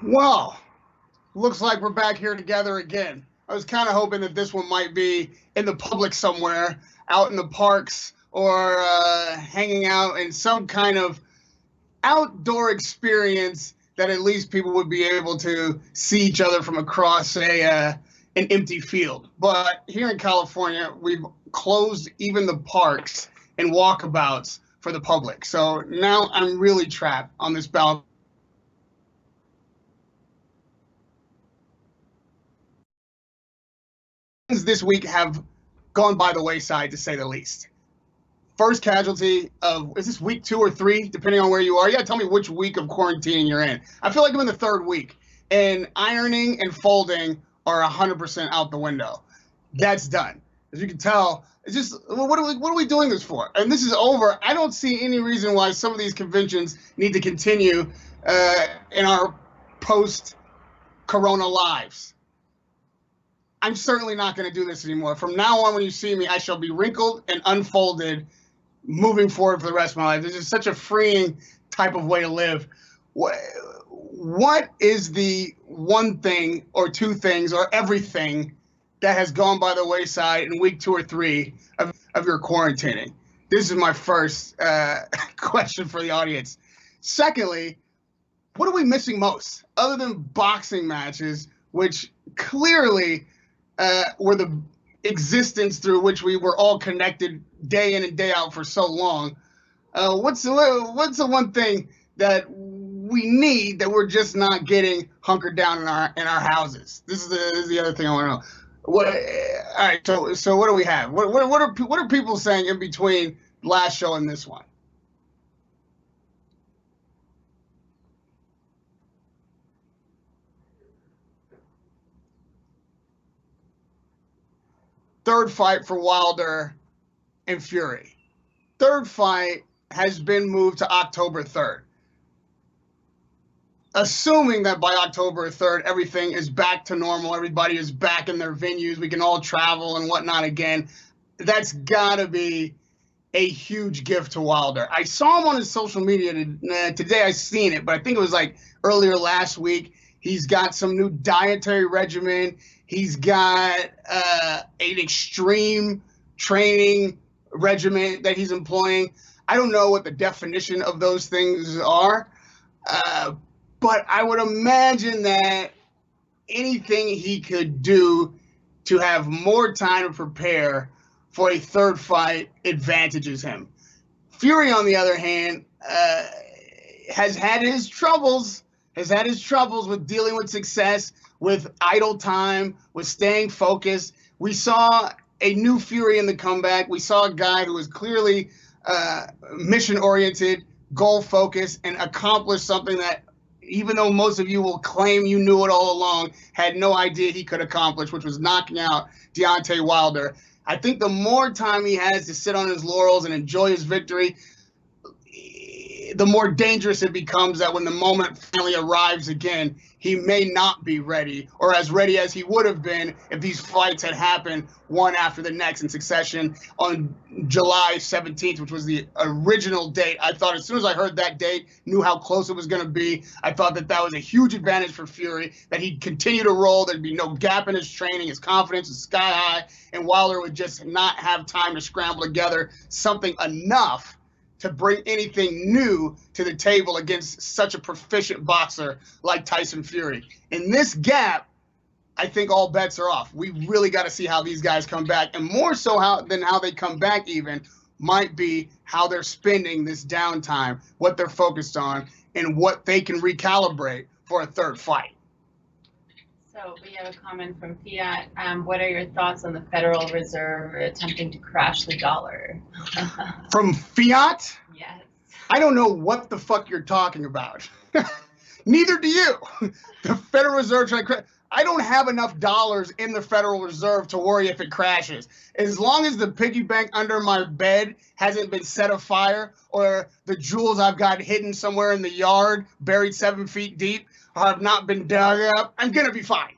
Well, looks like we're back here together again. I was kind of hoping that this one might be in the public somewhere, out in the parks, or hanging out in some kind of outdoor experience that at least people would be able to see each other from across an empty field. But here in California, we've closed even the parks and walkabouts for the public. So now I'm really trapped on this balcony. This week have gone by the wayside, to say the least. First casualty of, is this week 2 or 3, depending on where you are? You gotta tell me which week of quarantining you're in. I feel like I'm in the 3rd week, and ironing and folding are 100% out the window. That's done. As you can tell, it's just, what are we doing this for? And this is over. I don't see any reason why some of these conventions need to continue in our post-corona lives. I'm certainly not going to do this anymore. From now on, when you see me, I shall be wrinkled and unfolded, moving forward for the rest of my life. This is such a freeing type of way to live. What is the one thing or 2 things or everything that has gone by the wayside in week 2 or 3 of your quarantining? This is my first question for the audience. Secondly, what are we missing most, other than boxing matches, which clearly were the existence through which we were all connected day in and day out for so long? What's the one thing that we need that we're just not getting hunkered down in our houses? This is the other thing I want to know. All right, so what do we have? What are people saying in between last show and this one? Third fight for Wilder and Fury. Third fight has been moved to October 3rd. Assuming that by October 3rd, everything is back to normal, everybody is back in their venues, we can all travel and whatnot again, that's got to be a huge gift to Wilder. I saw him on his social media today. I seen it, but I think it was like earlier last week. He's got some new dietary regimen. He's got an extreme training regimen that he's employing. I don't know what the definition of those things are, but I would imagine that anything he could do to have more time to prepare for a third fight advantages him. Fury, on the other hand, has had his troubles with dealing with success, with idle time, with staying focused. We saw a new Fury in the comeback. We saw a guy who was clearly mission-oriented, goal-focused, and accomplished something that, even though most of you will claim you knew it all along, had no idea he could accomplish, which was knocking out Deontay Wilder. I think the more time he has to sit on his laurels and enjoy his victory, the more dangerous it becomes that when the moment finally arrives again, he may not be ready, or as ready as he would have been if these fights had happened one after the next in succession on July 17th, which was the original date. I thought as soon as I heard that date, knew how close it was going to be, I thought that that was a huge advantage for Fury, that he'd continue to roll, there'd be no gap in his training, his confidence is sky high, and Wilder would just not have time to scramble together something enough to bring anything new to the table against such a proficient boxer like Tyson Fury. In this gap, I think all bets are off. We really got to see how these guys come back, and more so than how they come back even might be how they're spending this downtime, what they're focused on, and what they can recalibrate for a third fight. So we have a comment from Fiat. What are your thoughts on the Federal Reserve attempting to crash the dollar? From Fiat? Yes. I don't know what the fuck you're talking about. Neither do you. The Federal Reserve trying to crash. I don't have enough dollars in the Federal Reserve to worry if it crashes. As long as the piggy bank under my bed hasn't been set afire, or the jewels I've got hidden somewhere in the yard, buried 7 feet deep, have not been dug up, I'm going to be fine.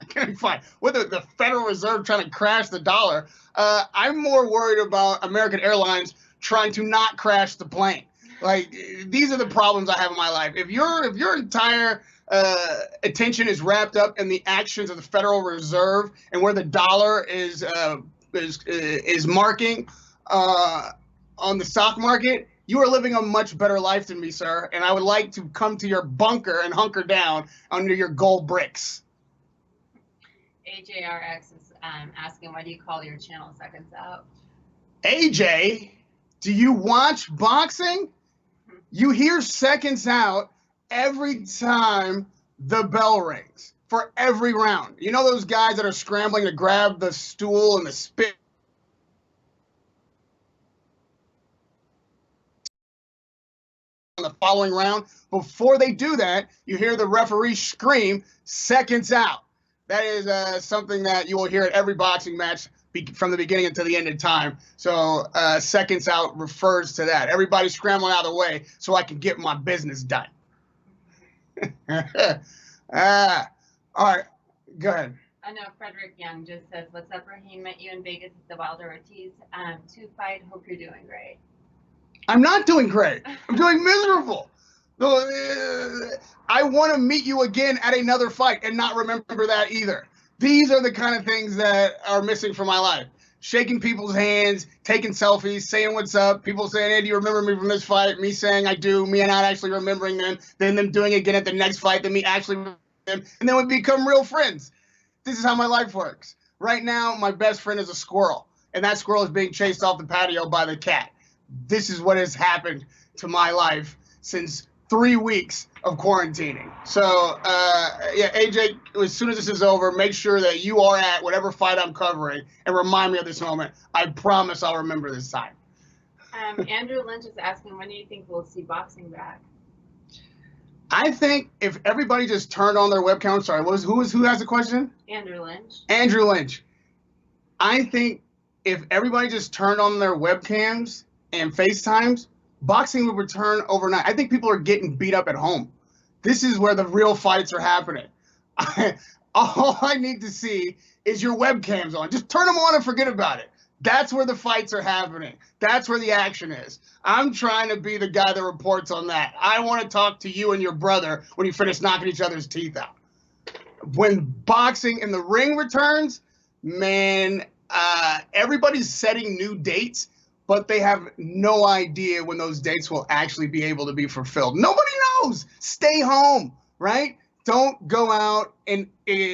I'm going to be fine. Whether the Federal Reserve trying to crash the dollar, I'm more worried about American Airlines trying to not crash the plane. Like, these are the problems I have in my life. If your entire attention is wrapped up in the actions of the Federal Reserve and where the dollar is marking on the stock market, you are living a much better life than me, sir. And I would like to come to your bunker and hunker down under your gold bricks. AJRX is asking, why do you call your channel Seconds Out? AJ, do you watch boxing? You hear Seconds Out every time the bell rings for every round. You know those guys that are scrambling to grab the stool and the spit on the following round? Before they do that, you hear the referee scream, "Seconds out." That is something that you will hear at every boxing match from the beginning until the end of time. So Seconds Out refers to that. Everybody's scrambling out of the way so I can get my business done. All right, go ahead. I know Frederick Young just says, what's up, Rahim? Met you in Vegas at the Wilder Ortiz 2 fight. Hope you're doing great. I'm not doing great. I'm doing miserable. I want to meet you again at another fight and not remember that either. These are the kind of things that are missing from my life. Shaking people's hands, taking selfies, saying what's up, people saying, hey, do you remember me from this fight? Me saying I do, me not actually remembering them, then them doing it again at the next fight, then me actually remembering them, and then we become real friends. This is how my life works. Right now, my best friend is a squirrel, and that squirrel is being chased off the patio by the cat. This is what has happened to my life since 3 weeks of quarantining. So, yeah, AJ, as soon as this is over, make sure that you are at whatever fight I'm covering and remind me of this moment. I promise I'll remember this time. Andrew Lynch is asking, when do you think we'll see boxing back? I think if everybody just turned on their webcam, I'm sorry, who has the question? Andrew Lynch. Andrew Lynch. I think if everybody just turned on their webcams and FaceTimes, boxing would return overnight. I think people are getting beat up at home. This is where the real fights are happening. All I need to see is your webcams on. Just turn them on and forget about it. That's where the fights are happening. That's where the action is. I'm trying to be the guy that reports on that. I want to talk to you and your brother when you finish knocking each other's teeth out. When boxing in the ring returns, man, everybody's setting new dates, but they have no idea when those dates will actually be able to be fulfilled. Nobody knows. Stay home, right? Don't go out and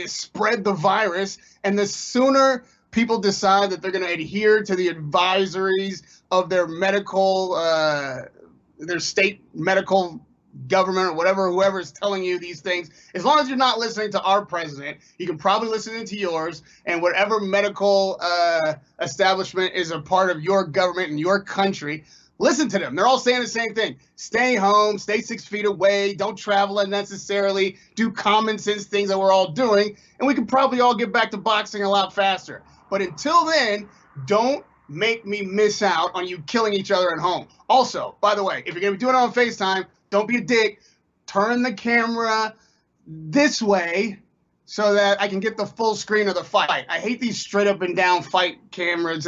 spread the virus. And the sooner people decide that they're going to adhere to the advisories of their medical, their state medical government or whatever, whoever is telling you these things, as long as you're not listening to our president, you can probably listen to yours, and whatever medical establishment is a part of your government and your country, listen to them. They're all saying the same thing. Stay home, stay 6 feet away, don't travel unnecessarily, do common sense things that we're all doing, and we can probably all get back to boxing a lot faster. But until then, don't make me miss out on you killing each other at home. Also, by the way, if you're going to be doing it on FaceTime, don't be a dick. Turn the camera this way so that I can get the full screen of the fight. I hate these straight up and down fight cameras.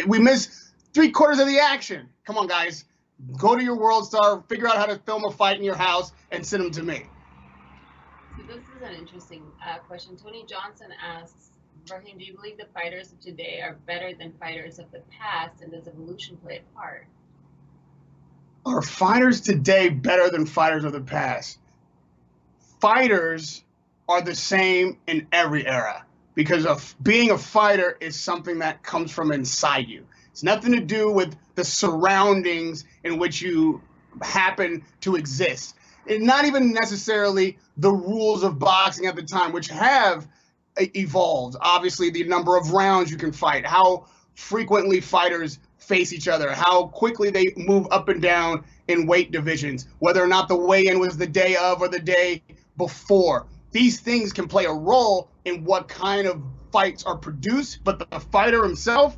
We miss 3/4 of the action. Come on, guys. Go to your World Star, figure out how to film a fight in your house, and send them to me. So this is an interesting question. Tony Johnson asks, Rahim, do you believe the fighters of today are better than fighters of the past, and does evolution play a part? Are fighters today better than fighters of the past? Fighters are the same in every era because of being a fighter is something that comes from inside you. It's nothing to do with the surroundings in which you happen to exist. And not even necessarily the rules of boxing at the time, which have evolved. Obviously, the number of rounds you can fight, how frequently fighters face each other, how quickly they move up and down in weight divisions, whether or not the weigh-in was the day of or the day before. These things can play a role in what kind of fights are produced, but the fighter himself,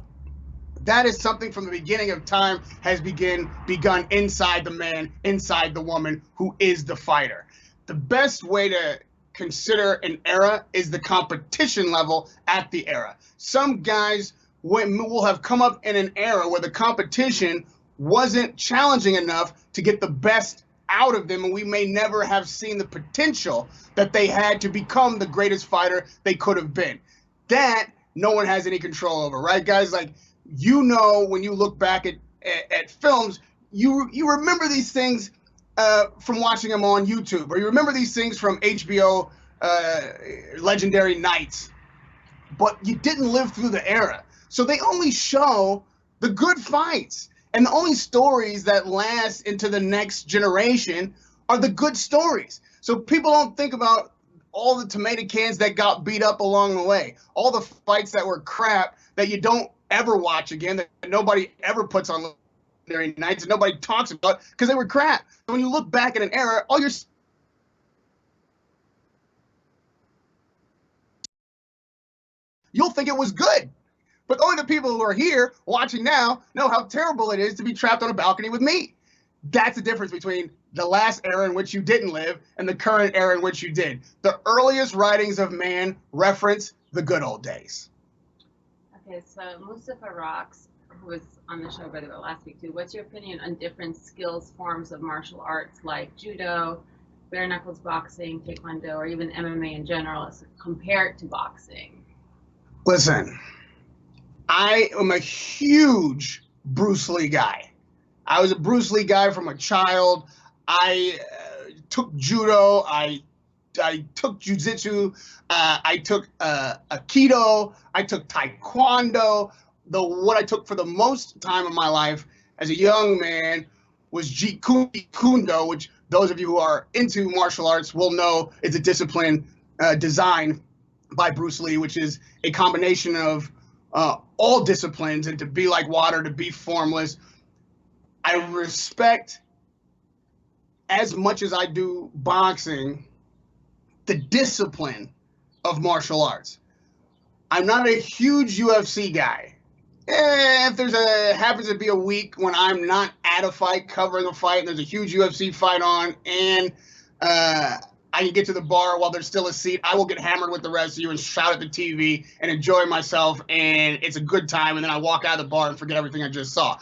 that is something from the beginning of time has begun inside the man, inside the woman who is the fighter. The best way to consider an era is the competition level at the era. Some guys will have come up in an era where the competition wasn't challenging enough to get the best out of them, and we may never have seen the potential that they had to become the greatest fighter they could have been. That no one has any control over, right, guys? Like, you know, when you look back at films, you remember these things from watching them on YouTube, or you remember these things from HBO Legendary Nights, but you didn't live through the era. So they only show the good fights, and the only stories that last into the next generation are the good stories. So people don't think about all the tomato cans that got beat up along the way, all the fights that were crap that you don't ever watch again, that nobody ever puts on Legendary Nights and nobody talks about because they were crap. So when you look back at an era, all you're you'll think it was good. But only the people who are here watching now know how terrible it is to be trapped on a balcony with me. That's the difference between the last era in which you didn't live and the current era in which you did. The earliest writings of man reference the good old days. Okay, so Mustafa Rocks, who was on the show, by the way, last week too, what's your opinion on different skills forms of martial arts like judo, bare knuckles boxing, taekwondo, or even MMA in general as compared to boxing? Listen, I am a huge Bruce Lee guy. I was a Bruce Lee guy from a child. I took judo. I took jiu-jitsu. I took aikido. I took taekwondo. What I took for the most time of my life as a young man was Jeet Kune Do, which those of you who are into martial arts will know is a discipline designed by Bruce Lee, which is a combination of all disciplines, and to be like water, to be formless. I respect, as much as I do boxing, the discipline of martial arts. I'm not a huge UFC guy. If there's happens to be a week when I'm not at a fight, covering a fight, and there's a huge UFC fight on, and I can get to the bar while there's still a seat, I will get hammered with the rest of you and shout at the TV and enjoy myself, and it's a good time, and then I walk out of the bar and forget everything I just saw.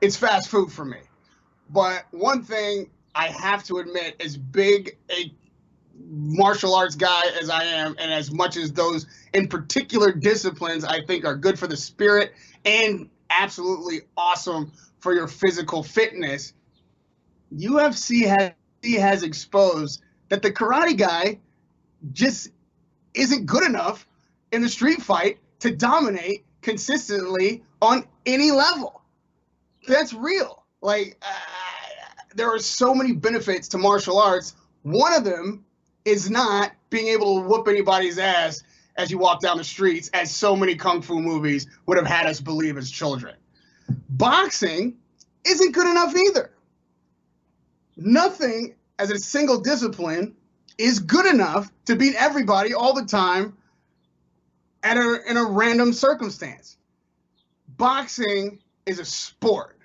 It's fast food for me. But one thing I have to admit, as big a martial arts guy as I am, and as much as those in particular disciplines I think are good for the spirit and absolutely awesome for your physical fitness, UFC has exposed that the karate guy just isn't good enough in the street fight to dominate consistently on any level. That's real. Like, there are so many benefits to martial arts. One of them is not being able to whoop anybody's ass as you walk down the streets, as so many kung fu movies would have had us believe as children. Boxing isn't good enough either. Nothing as a single discipline is good enough to beat everybody all the time in a random circumstance. Boxing is a sport.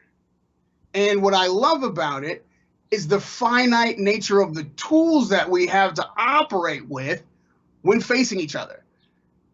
And what I love about it is the finite nature of the tools that we have to operate with when facing each other.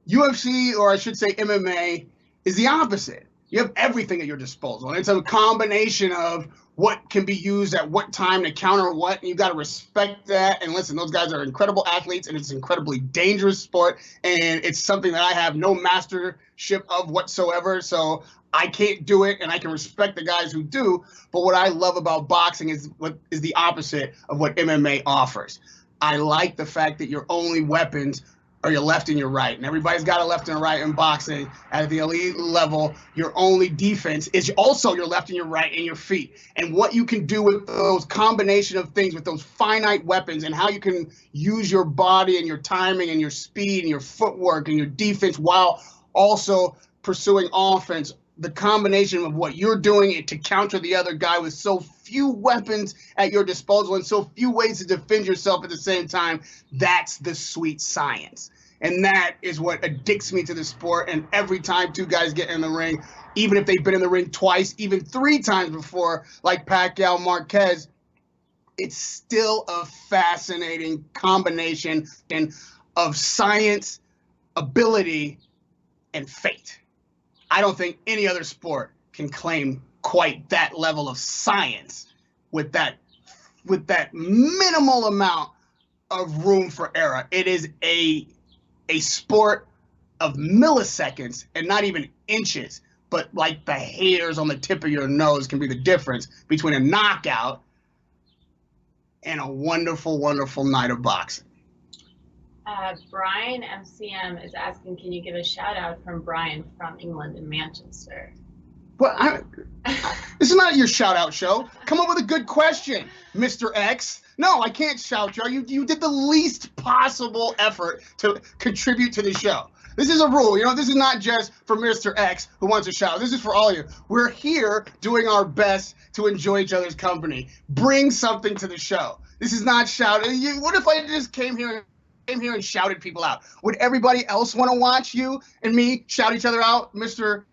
UFC, or I should say MMA, is the opposite. You have everything at your disposal, and it's a combination of what can be used at what time to counter what, and you got to respect that. And listen, those guys are incredible athletes, and it's an incredibly dangerous sport, and it's something that I have no mastership of whatsoever, so I can't do it, and I can respect the guys who do. But what I love about boxing is the opposite of what MMA offers. I like the fact that your only weapons are your left and your right, and everybody's got a left and a right in boxing. At the elite level, your only defense is also your left and your right and your feet. And what you can do with those combination of things, with those finite weapons, and how you can use your body and your timing and your speed and your footwork and your defense while also pursuing offense, the combination of what you're doing to counter the other guy with so few weapons at your disposal and so few ways to defend yourself at the same time, that's the sweet science. And that is what addicts me to the sport. And every time two guys get in the ring, even if they've been in the ring twice, even 3 times before, like Pacquiao, Marquez, it's still a fascinating combination of science, ability, and fate. I don't think any other sport can claim quite that level of science with that minimal amount of room for error. It is a sport of milliseconds and not even inches, but like the hairs on the tip of your nose can be the difference between a knockout and a wonderful, wonderful night of boxing. Brian MCM is asking, can you give a shout out from Brian from England in Manchester? Well, this is not your shout out show. Come up with a good question, Mr. X. No, I can't shout you. You did the least possible effort to contribute to the show. This is a rule. This is not just for Mr. X who wants a shout. This is for all of you. We're here doing our best to enjoy each other's company. Bring something to the show. This is not shouting. What if I just came here and shouted people out? Would everybody else want to watch you and me shout each other out, Mr.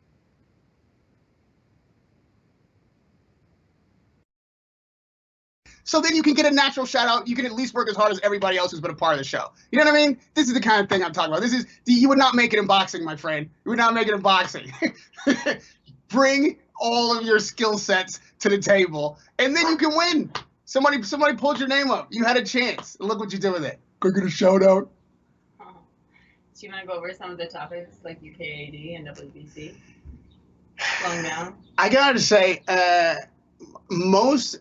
So then you can get a natural shout out. You can at least work as hard as everybody else who's been a part of the show. You know what I mean? This is the kind of thing I'm talking about. You would not make it in boxing, my friend. You would not make it in boxing. Bring all of your skill sets to the table, and then you can win. Somebody pulled your name up. You had a chance. Look what you did with it. Go get a shout out. Do you want to go over some of the topics like UKAD and WBC? Slowing down. I gotta say, most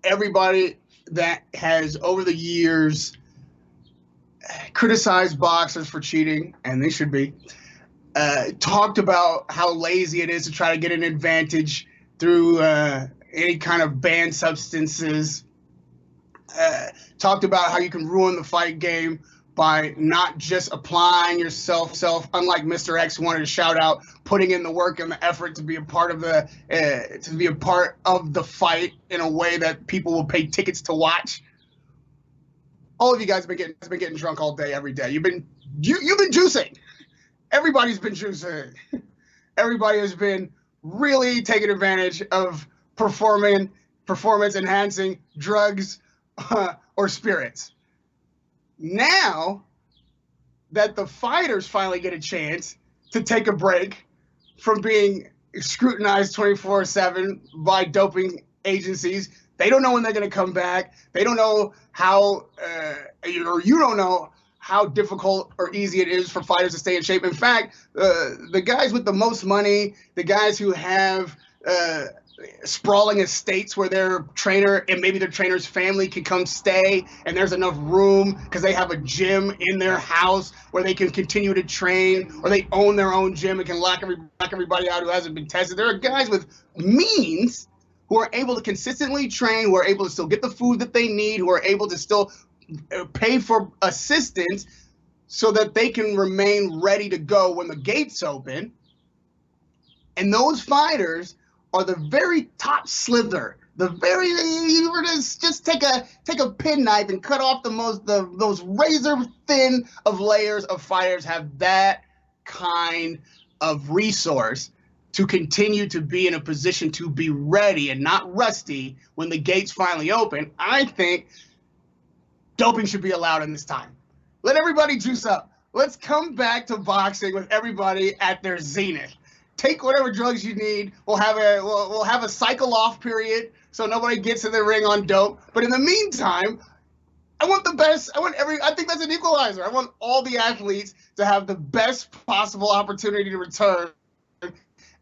everybody that has over the years criticized boxers for cheating, and they should be, talked about how lazy it is to try to get an advantage through any kind of banned substances, talked about how you can ruin the fight game by not just applying yourself, unlike Mr. X wanted to shout out, putting in the work and the effort to be a part of the fight in a way that people will pay tickets to watch. All of you guys have been getting drunk all day, every day. You've been juicing. Everybody's been juicing. Everybody has been really taking advantage of performance enhancing drugs or spirits. Now that the fighters finally get a chance to take a break from being scrutinized 24/7 by doping agencies, they don't know when they're going to come back. They don't know how, or you don't know how difficult or easy it is for fighters to stay in shape. In fact, the guys with the most money, the guys who have sprawling estates where their trainer and maybe their trainer's family can come stay, and there's enough room because they have a gym in their house where they can continue to train, or they own their own gym and can lock everybody out who hasn't been tested. There are guys with means who are able to consistently train, who are able to still get the food that they need, who are able to still pay for assistance so that they can remain ready to go when the gates open. And those fighters are the very top slither. You were to just take a penknife and cut off those razor thin of layers of fighters have that kind of resource to continue to be in a position to be ready and not rusty when the gates finally open. I think doping should be allowed in this time. Let everybody juice up. Let's come back to boxing with everybody at their zenith. Take whatever drugs you need. We'll have a cycle off period so nobody gets in the ring on dope. But in the meantime, I want the best. I think that's an equalizer. I want all the athletes to have the best possible opportunity to return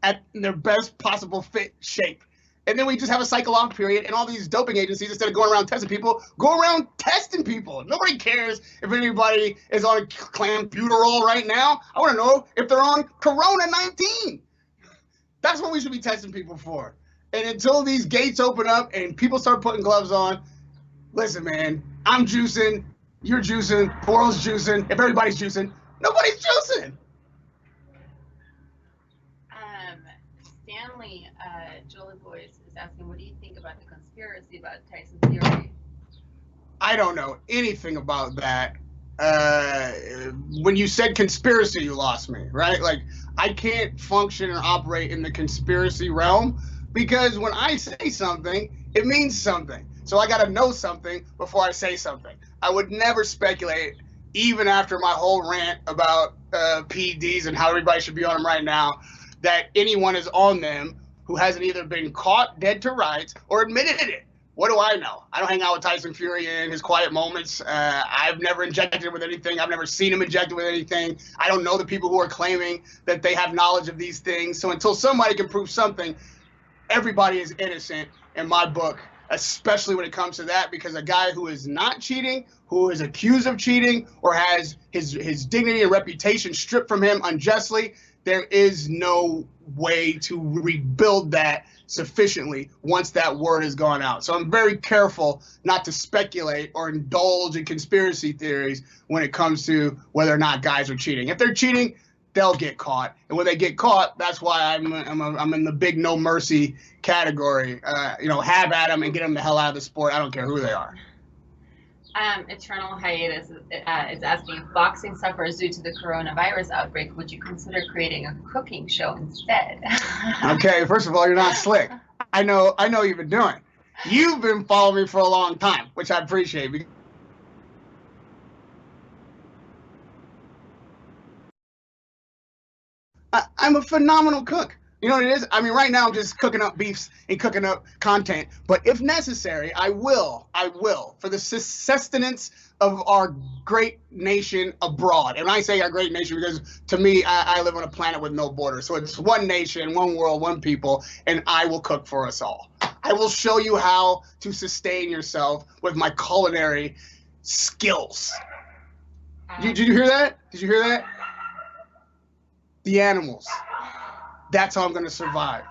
at their best possible fit shape. And then we just have a cycle off period, and all these doping agencies, instead of going around testing people, go around testing people. Nobody cares if anybody is on clambuterol right now. I want to know if they're on Corona-19. That's what we should be testing people for. And until these gates open up and people start putting gloves on, listen, man, I'm juicing, you're juicing, the world's juicing. If everybody's juicing, nobody's juicing. Stanley Jolie Boyce is asking, what do you think about the conspiracy about Tyson's Fury? I don't know anything about that. When you said conspiracy, you lost me, right? Like, I can't function or operate in the conspiracy realm because when I say something, it means something. So I got to know something before I say something. I would never speculate, even after my whole rant about PEDs and how everybody should be on them right now, that anyone is on them who hasn't either been caught dead to rights or admitted it. What do I know? I don't hang out with Tyson Fury in his quiet moments. I've never injected him with anything. I've never seen him injected with anything. I don't know the people who are claiming that they have knowledge of these things. So until somebody can prove something, everybody is innocent in my book, especially when it comes to that, because a guy who is not cheating, who is accused of cheating, or has his dignity and reputation stripped from him unjustly, there is no way to rebuild that sufficiently once that word has gone out. So I'm very careful not to speculate or indulge in conspiracy theories when it comes to whether or not guys are cheating. If they're cheating, they'll get caught, and when they get caught, that's why I'm in the big no mercy category. Have at them and get them the hell out of the sport. I don't care who they are. Eternal Hiatus is asking, if boxing suffers due to the coronavirus outbreak, would you consider creating a cooking show instead? Okay, first of all, you're not slick. I know you've been doing. You've been following me for a long time, which I appreciate. I'm a phenomenal cook. You know what it is? I mean, right now I'm just cooking up beefs and cooking up content. But if necessary, I will, for the sustenance of our great nation abroad. And I say our great nation because, to me, I live on a planet with no borders. So it's one nation, one world, one people, and I will cook for us all. I will show you how to sustain yourself with my culinary skills. Did you hear that? Did you hear that? The animals. That's how I'm going to survive.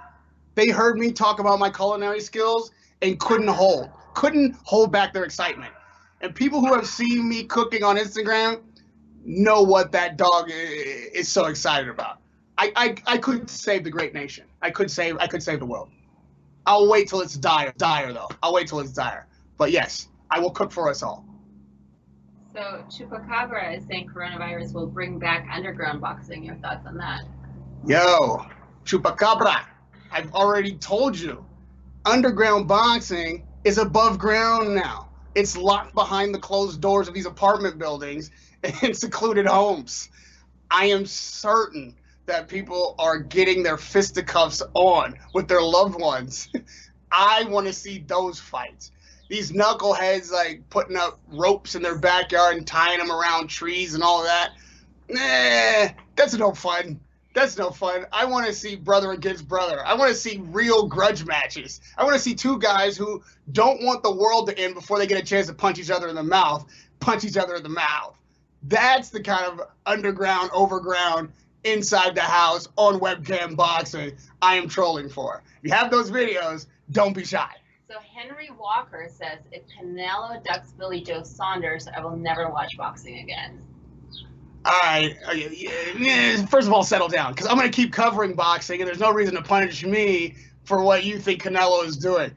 They heard me talk about my culinary skills and couldn't hold back their excitement. And people who have seen me cooking on Instagram know what that dog is so excited about. I could save the great nation. I could save the world. I'll wait till it's dire though. I'll wait till it's dire. But yes, I will cook for us all. So Chupacabra is saying coronavirus will bring back underground boxing. Your thoughts on that? Yo, Chupacabra, I've already told you, underground boxing is above ground now. It's locked behind the closed doors of these apartment buildings and secluded homes. I am certain that people are getting their fisticuffs on with their loved ones. I want to see those fights. These knuckleheads like putting up ropes in their backyard and tying them around trees and all of that. That's no fun. That's no fun. I want to see brother against brother. I want to see real grudge matches. I want to see two guys who don't want the world to end before they get a chance to punch each other in the mouth. That's the kind of underground, overground, inside the house, on webcam boxing I am trolling for. If you have those videos, don't be shy. So Henry Walker says, if Canelo ducks Billy Joe Saunders, I will never watch boxing again. All right. First of all, settle down, because I'm going to keep covering boxing, and there's no reason to punish me for what you think Canelo is doing.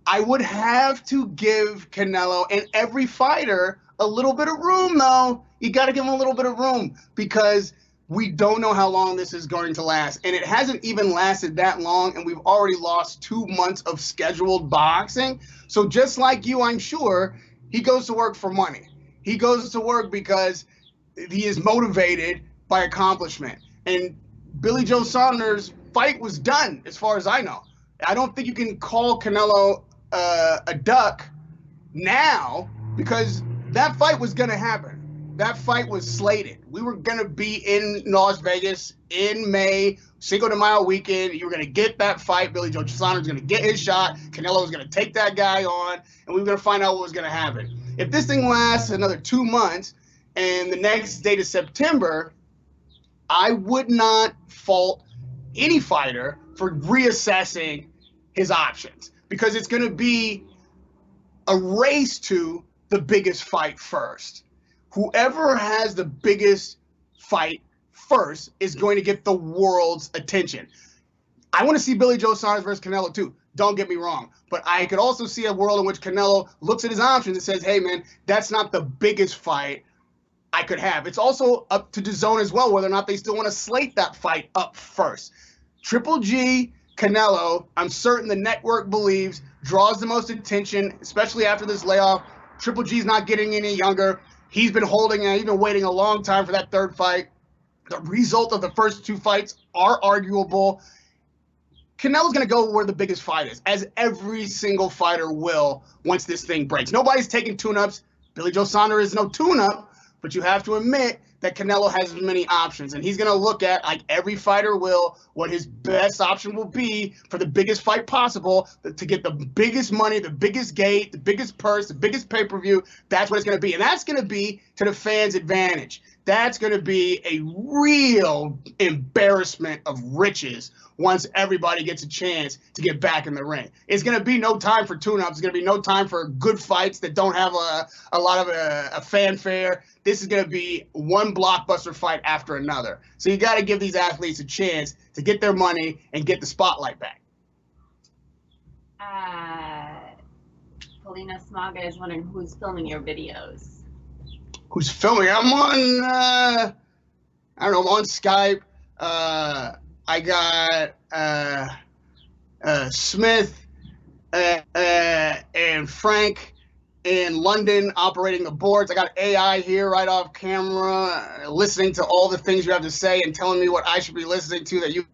I would have to give Canelo and every fighter a little bit of room, though. You got to give them a little bit of room, because we don't know how long this is going to last. And it hasn't even lasted that long, and we've already lost 2 months of scheduled boxing. So just like you, I'm sure, he goes to work for money. He goes to work because he is motivated by accomplishment. And Billy Joe Saunders' fight was done, as far as I know. I don't think you can call Canelo a duck now, because that fight was going to happen. That fight was slated. We were going to be in Las Vegas in May, Cinco de Mayo weekend. You were going to get that fight. Billy Joe Saunders was going to get his shot. Canelo was going to take that guy on, and we were going to find out what was going to happen. If this thing lasts another 2 months, and the next date is September, I would not fault any fighter for reassessing his options, because it's going to be a race to the biggest fight first. Whoever has the biggest fight first is going to get the world's attention. I want to see Billy Joe Saunders versus Canelo too. Don't get me wrong. But I could also see a world in which Canelo looks at his options and says, hey, man, that's not the biggest fight I could have. It's also up to DAZN as well, whether or not they still want to slate that fight up first. Triple G, Canelo, I'm certain the network believes, draws the most attention, especially after this layoff. Triple G's not getting any younger. He's been holding and he's been waiting a long time for that third fight. The result of the first two fights are arguable. Canelo's going to go where the biggest fight is, as every single fighter will once this thing breaks. Nobody's taking tune-ups. Billy Joe Saunders is no tune-up, but you have to admit that Canelo has many options, and he's going to look at, like every fighter will, what his best option will be for the biggest fight possible to get the biggest money, the biggest gate, the biggest purse, the biggest pay-per-view. That's what it's going to be, and that's going to be to the fans' advantage. That's going to be a real embarrassment of riches once everybody gets a chance to get back in the ring. It's going to be no time for tune-ups. It's going to be no time for good fights that don't have a lot of a fanfare. This is going to be one blockbuster fight after another. So you got to give these athletes a chance to get their money and get the spotlight back. Polina Smaga is wondering who's filming your videos. Who's filming? I'm on, I don't know, I'm on Skype. I got Smith and Frank in London operating the boards. I got AI here right off camera, listening to all the things you have to say and telling me what I should be listening to that you.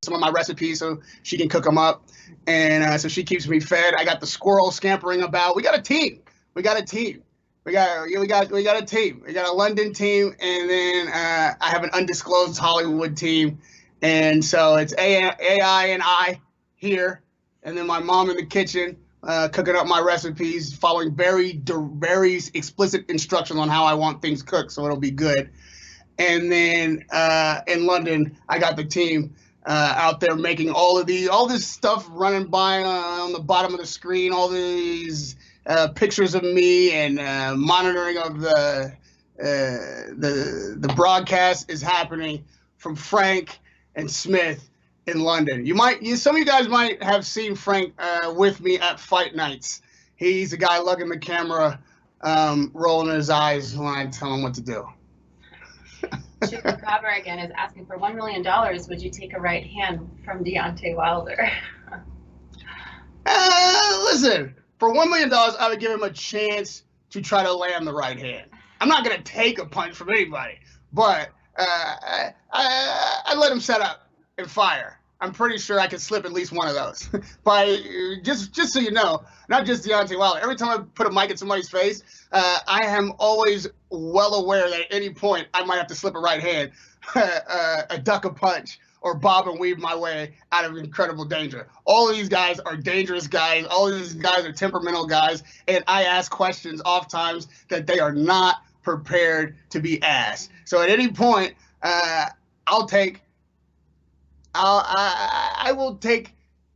Some of my recipes so she can cook them up, and so she keeps me fed. I got the squirrel scampering about. We got a team. We got a team. We got a team. We got a London team, and then I have an undisclosed Hollywood team, and so it's AI and I here, and then my mom in the kitchen cooking up my recipes, following very explicit instructions on how I want things cooked, so it'll be good. And then in London, I got the team. Out there making all this stuff running by on the bottom of the screen, all these pictures of me and monitoring of the broadcast is happening from Frank and Smith in London. Some of you guys might have seen Frank with me at fight nights. He's the guy lugging the camera, rolling his eyes when I tell him what to do. Chupacabra again is asking for $1 million. Would you take a right hand from Deontay Wilder? Listen, for $1 million, I would give him a chance to try to land the right hand. I'm not going to take a punch from anybody, but I'd let him set up and fire. I'm pretty sure I could slip at least one of those. Just so you know, not just Deontay Wilder. Every time I put a mic in somebody's face, I am always well aware that at any point I might have to slip a right hand, duck a punch, or bob and weave my way out of incredible danger. All of these guys are dangerous guys. All of these guys are temperamental guys, and I ask questions oftentimes that they are not prepared to be asked. So at any point, I will take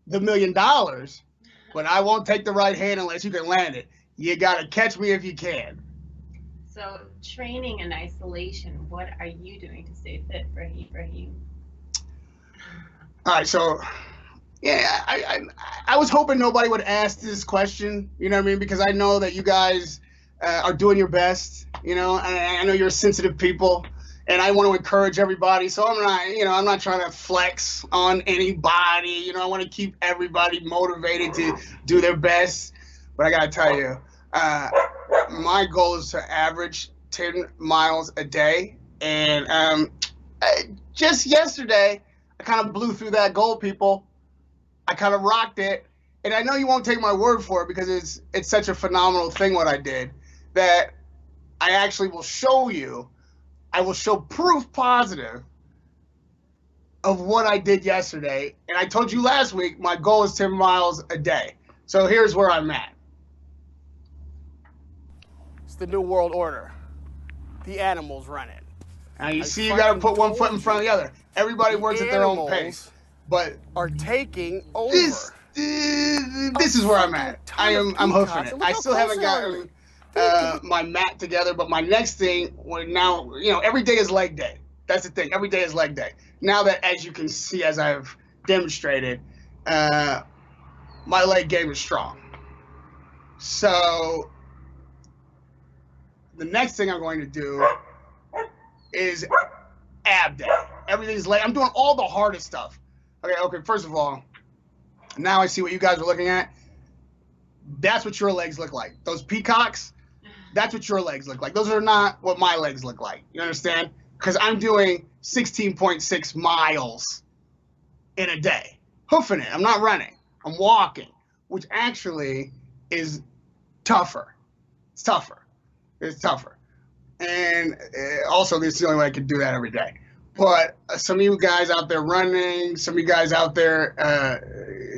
the $1 million, but I won't take the right hand unless you can land it. You gotta catch me if you can. So training in isolation, what are you doing to stay fit, Rahim? All right, so yeah, I was hoping nobody would ask this question, you know what I mean? Because I know that you guys are doing your best, you know, I know you're sensitive people. And I want to encourage everybody, so I'm not trying to flex on anybody. You know, I want to keep everybody motivated to do their best. But I gotta tell you, my goal is to average 10 miles a day. And just yesterday, I kind of blew through that goal, people. I kind of rocked it. And I know you won't take my word for it because it's such a phenomenal thing what I did that I actually will show you. I will show proof positive of what I did yesterday. And I told you last week, my goal is 10 miles a day. So here's where I'm at. It's the new world order. The animals run it. Now you see, you got to put one foot in front of the other. Everybody works at their own pace. But are taking over. This is where I'm at. I'm hoofing it. I still haven't gotten my mat together, but my next thing, now, you know, every day is leg day. That's the thing. Every day is leg day. Now that, as you can see, as I've demonstrated, my leg game is strong. So the next thing I'm going to do is ab day. Everything's leg. I'm doing all the hardest stuff. Okay. First of all, now I see what you guys are looking at. That's what your legs look like. Those peacocks. That's what your legs look like. Those are not what my legs look like. You understand? Because I'm doing 16.6 miles in a day, hoofing it. I'm not running. I'm walking, which actually is tougher. It's tougher. It's tougher. And also, this is the only way I could do that every day. But some of you guys out there running, some of you guys out there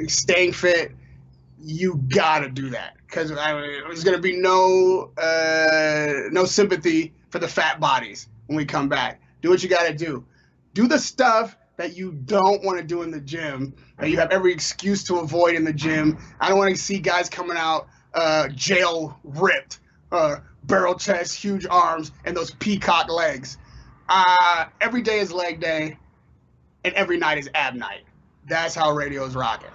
staying fit, you gotta do that, because there's gonna be no sympathy for the fat bodies when we come back. Do what you gotta do. Do the stuff that you don't want to do in the gym, that you have every excuse to avoid in the gym. I don't want to see guys coming out jail ripped, barrel chest, huge arms, and those peacock legs. Every day is leg day, and every night is ab night. That's how radio is rocking.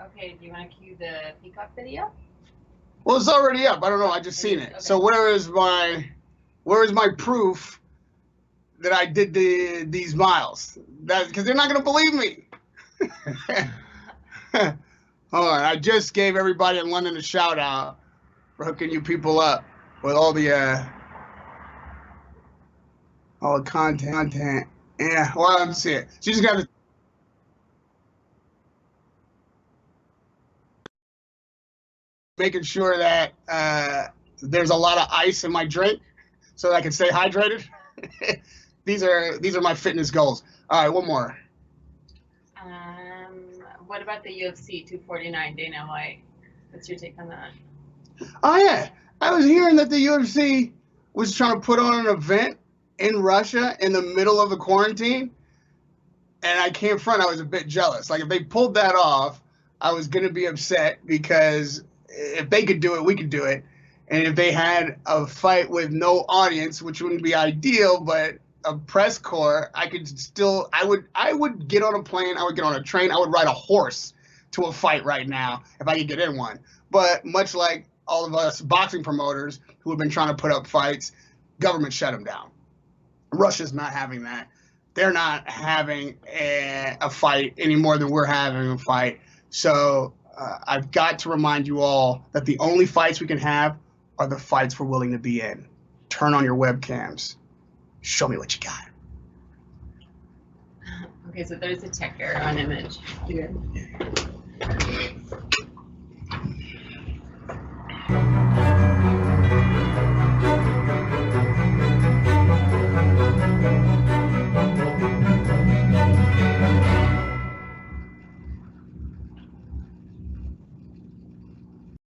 Okay, do you want to cue the peacock video? Well, it's already up. I don't know. I just seen it. Okay. So where is my proof that I did these miles? That because they're not gonna believe me. Hold on. I just gave everybody in London a shout out for hooking you people up with all the content. Yeah. Well, I'm see it. So you just got to. Making sure that there's a lot of ice in my drink so that I can stay hydrated. These are my fitness goals. All right, one more. What about the UFC 249 Dana White? What's your take on that? Oh yeah, I was hearing that the UFC was trying to put on an event in Russia in the middle of the quarantine, and I can't front. I was a bit jealous. Like if they pulled that off, I was gonna be upset because if they could do it, we could do it. And if they had a fight with no audience, which wouldn't be ideal, but a press corps, I would get on a plane, I would get on a train, I would ride a horse to a fight right now if I could get in one. But much like all of us boxing promoters who have been trying to put up fights, government shut them down. Russia's not having that. They're not having a fight any more than we're having a fight. So I've got to remind you all that the only fights we can have are the fights we're willing to be in. Turn on your webcams. Show me what you got. Okay, so there's a tech error on image. Good.